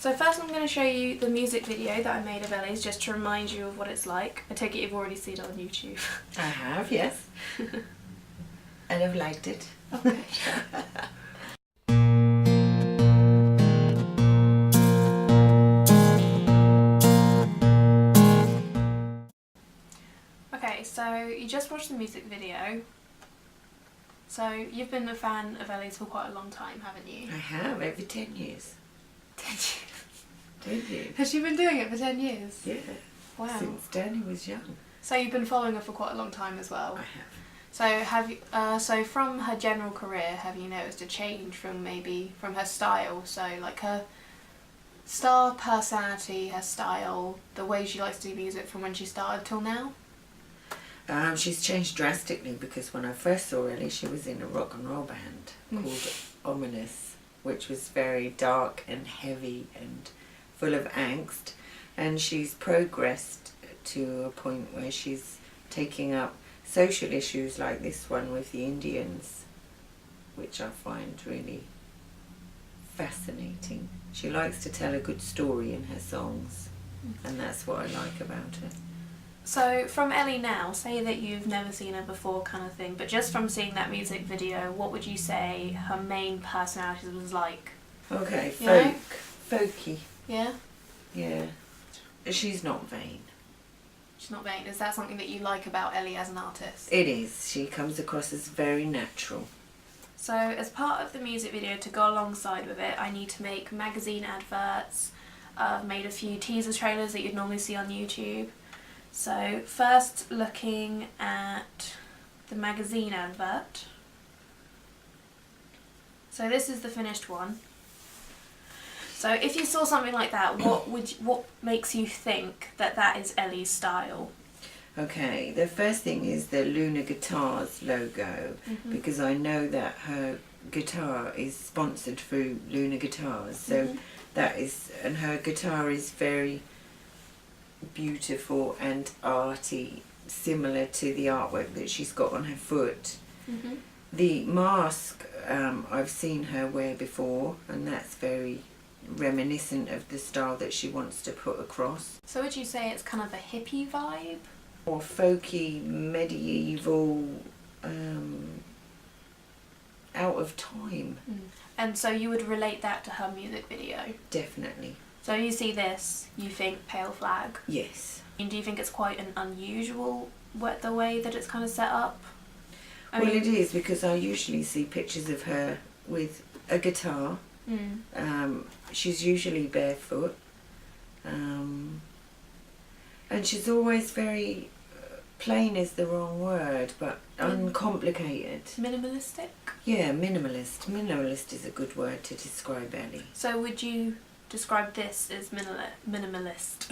So first I'm going to show you the music video that I made of Ellie's just to remind you of what it's like. I take it you've already seen it on YouTube. I have, yes. And I've liked it. Okay. Okay, so you just watched the music video. So you've been a fan of Ellie's for quite a long time, haven't you? I have, every 10 years. 10 years? 10 years. Has she been doing it for 10 years? Yeah. Wow. Since Danny was young. So you've been following her for quite a long time as well? I have. So have you, so from her general career, have you noticed a change from her style? So like her star personality, her style, the way she likes to do music from when she started till now? She's changed drastically because when I first saw Ellie, she was in a rock and roll band called Ominous, which was very dark and heavy and full of angst. And she's progressed to a point where she's taking up social issues like this one with the Indians, which I find really fascinating. She likes to tell a good story in her songs, and that's what I like about her. So from Ellie now, say that you've never seen her before kind of thing, but just from seeing that music video, what would you say her main personality was like? Okay, Yeah. folky. Yeah? Yeah. She's not vain. She's not vain. Is that something that you like about Ellie as an artist? It is. She comes across as very natural. So as part of the music video, to go alongside with it, I need to make magazine adverts. I've made a few teaser trailers that you'd normally see on YouTube. So first looking at the magazine advert. So this is the finished one. So if you saw something like that, what makes you think that that is Ellie's style? Okay, the first thing is the Luna Guitars logo, because I know that her guitar is sponsored through Luna Guitars, so that is, and her guitar is very beautiful and arty, similar to the artwork that she's got on her foot. The mask I've seen her wear before, and that's very reminiscent of the style that she wants to put across. So would you say it's kind of a hippie vibe? Or folky, medieval, out of time. And so you would relate that to her music video? Definitely. So you see this, you think Pale Flag? Yes. And do you think it's quite an unusual the way that it's kind of set up? Well, it is, because I usually see pictures of her with a guitar. She's usually barefoot. And she's always very, plain is the wrong word, but uncomplicated. Minimalistic? Yeah, minimalist. Minimalist is a good word to describe Ellie. So would you describe this as minimalist?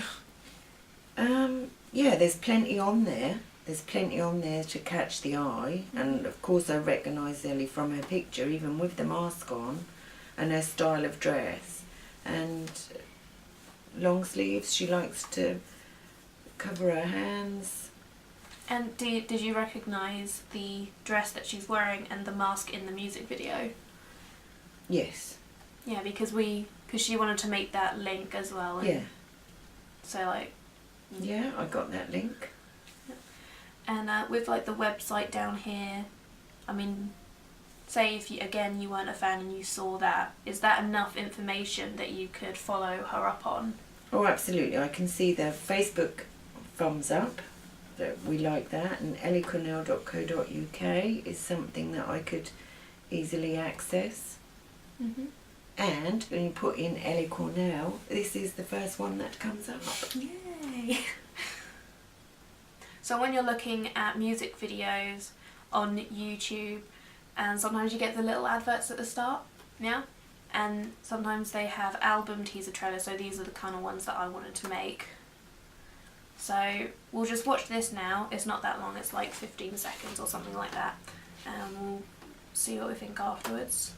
Yeah, there's plenty on there. There's plenty on there to catch the eye, and of course I recognise Ellie from her picture, even with the mask on, and her style of dress. And long sleeves, she likes to cover her hands. And did you recognise the dress that she's wearing and the mask in the music video? Yes. Yeah, because she wanted to make that link as well. Yeah. So like. Yeah, I got that link. And with like the website down here, I mean, say if you weren't a fan and you saw that, is that enough information that you could follow her up on? Oh, absolutely. I can see the Facebook thumbs up, that we like that, and elliecornell.co.uk is something that I could easily access. And when you put in Ellie Cornell, this is the first one that comes up. Yay! So when you're looking at music videos on YouTube, and sometimes you get the little adverts at the start, yeah? And sometimes they have album teaser trailers, so these are the kind of ones that I wanted to make. So we'll just watch this now. It's not that long, it's like 15 seconds or something like that. And we'll see what we think afterwards.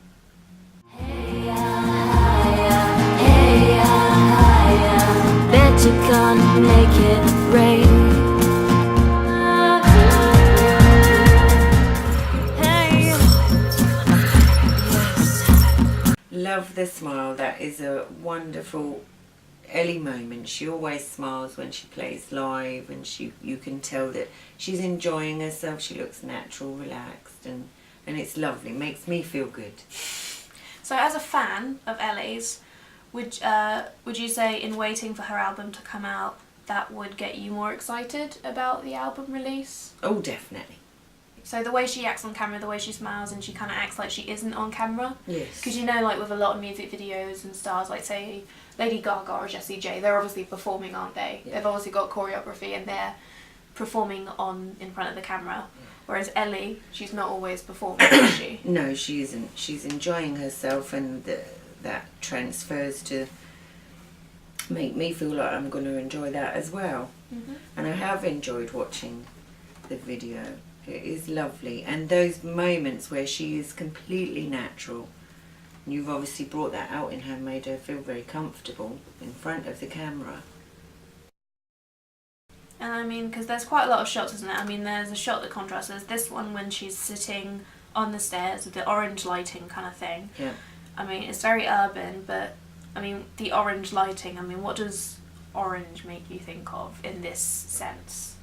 Bet you're gonna make it rain. love the smile. That is a wonderful Ellie moment. She always smiles when she plays live, and you can tell that she's enjoying herself. She looks natural, relaxed, and it's lovely. Makes me feel good. So as a fan of Ellie's, would you say in waiting for her album to come out, that would get you more excited about the album release? Oh, definitely. So the way she acts on camera, the way she smiles, and she kind of acts like she isn't on camera. Yes. Because you know, like with a lot of music videos and stars, like say Lady Gaga or Jessie J, they're obviously performing, aren't they? Yeah. They've obviously got choreography and they're performing in front of the camera. Whereas Ellie, she's not always performing, is she? No, she isn't. She's enjoying herself, and that transfers to make me feel like I'm going to enjoy that as well. Mm-hmm. And I have enjoyed watching the video. It is lovely, and those moments where she is completely natural, and you've obviously brought that out in her, made her feel very comfortable in front of the camera. And I mean, because there's quite a lot of shots, isn't it? I mean, there's a shot that contrasts. There's this one when she's sitting on the stairs with the orange lighting kind of thing. Yeah. I mean, it's very urban, but I mean, the orange lighting, I mean, what does orange make you think of in this sense?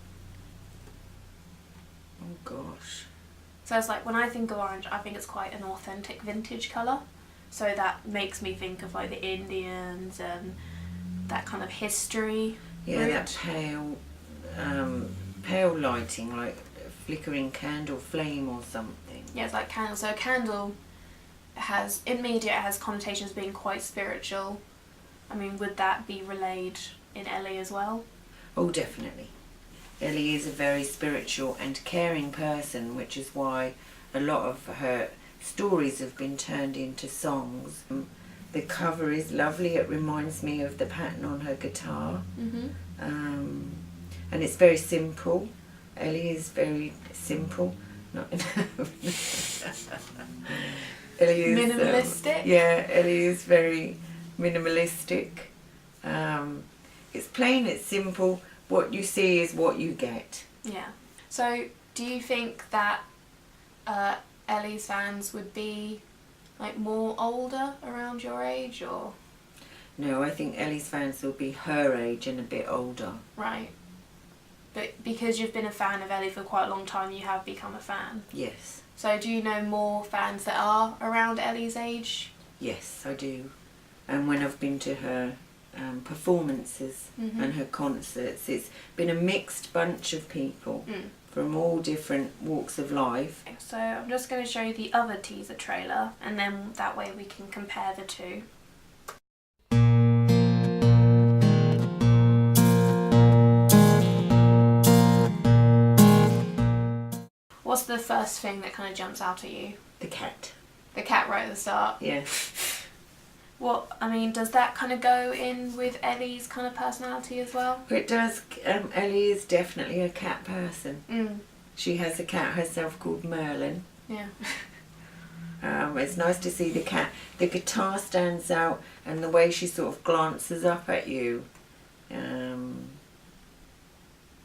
Oh gosh. So it's like, when I think of orange, I think it's quite an authentic vintage colour. So that makes me think of like the Indians and that kind of history. Yeah, route. that pale lighting, like a flickering candle flame or something. Yeah, it's like candle. So a candle has, in media, it has connotations being quite spiritual. I mean, would that be relayed in Ellie as well? Oh, definitely. Ellie is a very spiritual and caring person, which is why a lot of her stories have been turned into songs. The cover is lovely. It reminds me of the pattern on her guitar. Mm-hmm. And it's very simple. Ellie is very simple. Not Ellie is Minimalistic? Yeah, Ellie is very minimalistic. It's plain, it's simple. What you see is what you get. Yeah. So, do you think that Ellie's fans would be like more older, around your age, or? No, I think Ellie's fans will be her age and a bit older. Right. But because you've been a fan of Ellie for quite a long time, you have become a fan. Yes. So do you know more fans that are around Ellie's age? Yes, I do. And when I've been to her performances Mm-hmm. and her concerts, it's been a mixed bunch of people Mm. from all different walks of life. So I'm just going to show you the other teaser trailer, and then that way we can compare the two. What's the first thing that kind of jumps out at you? The cat. The cat right at the start. Yeah. What, I mean, does that kind of go in with Ellie's kind of personality as well? It does. Ellie is definitely a cat person. Mm. She has a cat herself called Merlin. Yeah. It's nice to see the cat. The guitar stands out, and the way she sort of glances up at you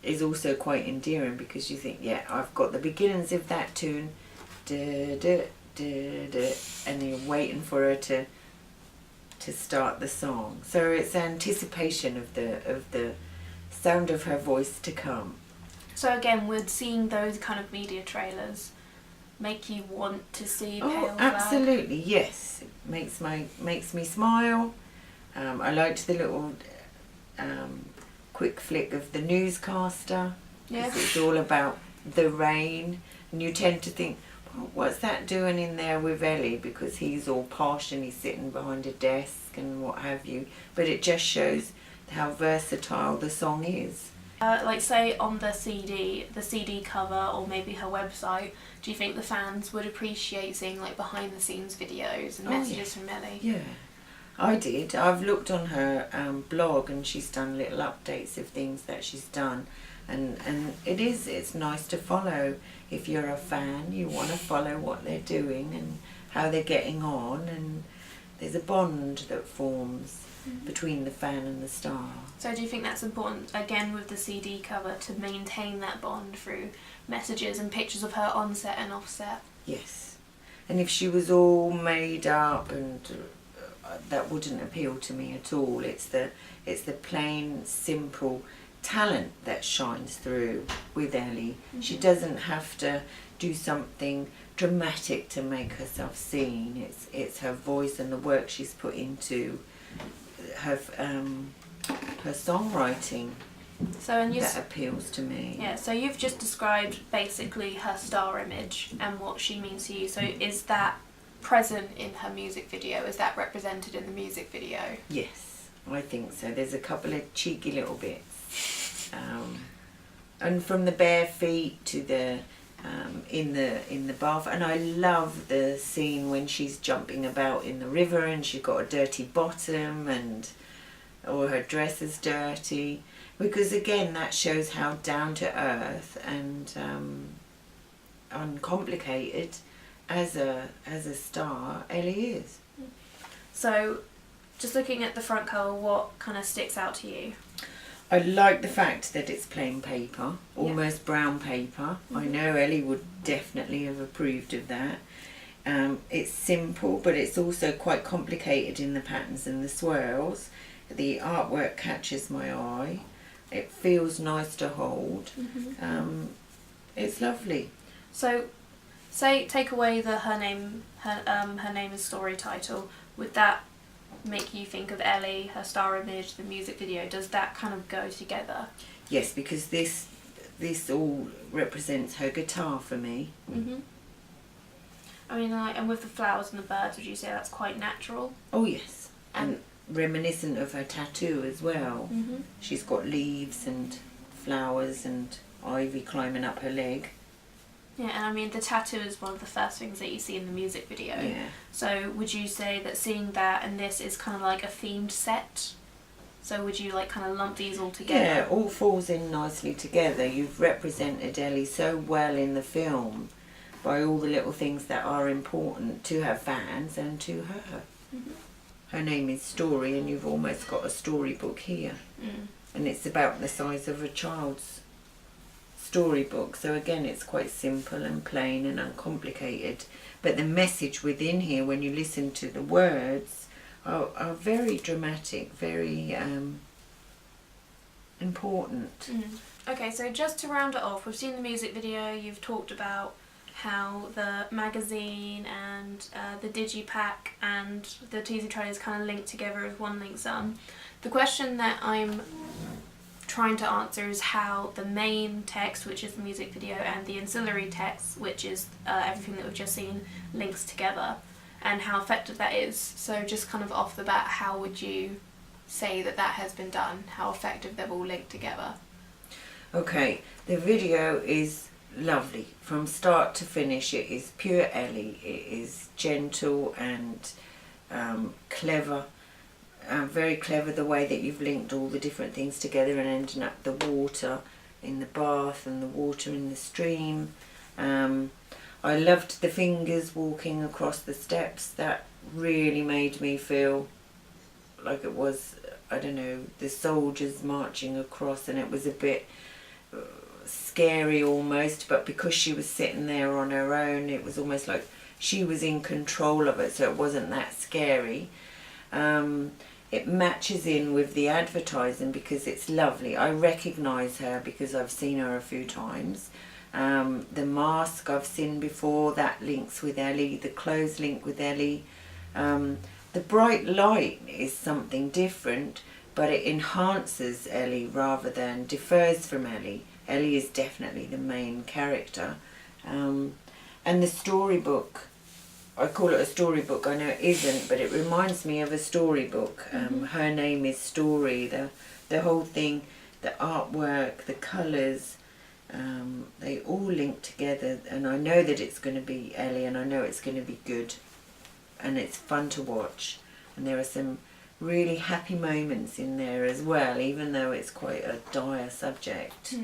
is also quite endearing, because you think, yeah, I've got the beginnings of that tune, da, da, da, da, and you're waiting for her to start the song. So it's anticipation of the sound of her voice to come. So again, would seeing those kind of media trailers make you want to see Pale Oh, Flag? absolutely, yes. It makes me smile. I liked the little quick flick of the newscaster. Yeah. 'Cause it's all about the rain, and you tend to think, well, what's that doing in there with Ellie, because he's all posh and he's sitting behind a desk and what have you. But it just shows how versatile the song is. Like say on the CD cover, or maybe her website, do you think the fans would appreciate seeing like behind the scenes videos and Oh, messages from Ellie? Yeah, I did. I've looked on her blog, and she's done little updates of things that she's done, and it's nice to follow. If you're a fan, you want to follow what they're doing and how they're getting on, and there's a bond that forms between the fan and the star. So do you think that's important, again with the CD cover, to maintain that bond through messages and pictures of her on set and off set? Yes. And if she was all made up and that wouldn't appeal to me at all. It's the plain, simple talent that shines through with Ellie. She doesn't have to do something dramatic to make herself seen. It's her voice and the work she's put into her songwriting that appeals to me. Yeah, so you've just described basically her star image and what she means to you. So is that present in her music video? Is that represented in the music video? Yes, I think so. There's a couple of cheeky little bits. And from the bare feet to the in the bath, and I love the scene when she's jumping about in the river and she's got a dirty bottom or her dress is dirty, because again that shows how down to earth and uncomplicated as a star Ellie is. So just looking at the front cover, what kind of sticks out to you? I like the fact that it's plain paper, almost brown paper. I know Ellie would definitely have approved of that. It's simple, but it's also quite complicated in the patterns and the swirls. The artwork catches my eye. It feels nice to hold. It's lovely. So, take away the her name is story title. Would that make you think of Ellie, her star image, the music video? Does that kind of go together? Yes, because this all represents her guitar for me. I mean, and with the flowers and the birds, would you say that's quite natural? Oh yes, and reminiscent of her tattoo as well. She's got leaves and flowers and ivy climbing up her leg. Yeah, and I mean the tattoo is one of the first things that you see in the music video. Yeah. So would you say that seeing that and this is kind of like a themed set? So would you like kind of lump these all together? Yeah, all falls in nicely together. You've represented Ellie so well in the film by all the little things that are important to her fans and to her. Her name is Story, and you've almost got a storybook here. And it's about the size of a child's storybook, so again it's quite simple and plain and uncomplicated, but the message within here, when you listen to the words, are very dramatic, very important. Okay, so just to round it off, we've seen the music video, you've talked about how the magazine and the digipack and the teaser trailers kind of link together as one link sum. The question that I'm trying to answer is how the main text, which is the music video, and the ancillary text, which is everything that we've just seen, links together, and how effective that is. So just kind of off the bat, how would you say that has been done, how effective they've all linked together? Okay, the video is lovely from start to finish. It is pure Ellie. It is gentle and clever. Very clever the way that you've linked all the different things together and ending up the water in the bath and the water in the stream. I loved the fingers walking across the steps. That really made me feel like it was, I don't know, the soldiers marching across, and it was a bit scary almost, but because she was sitting there on her own, it was almost like she was in control of it, so it wasn't that scary. It matches in with the advertising because it's lovely. I recognise her because I've seen her a few times. The mask I've seen before, that links with Ellie. The clothes link with Ellie. The bright light is something different, but it enhances Ellie rather than differs from Ellie. Ellie is definitely the main character. And the storybook, I call it a storybook, I know it isn't, but it reminds me of a storybook. Her name is Story. The whole thing, the artwork, the colours, they all link together, and I know that it's going to be Ellie, and I know it's going to be good, and it's fun to watch, and there are some really happy moments in there as well, even though it's quite a dire subject.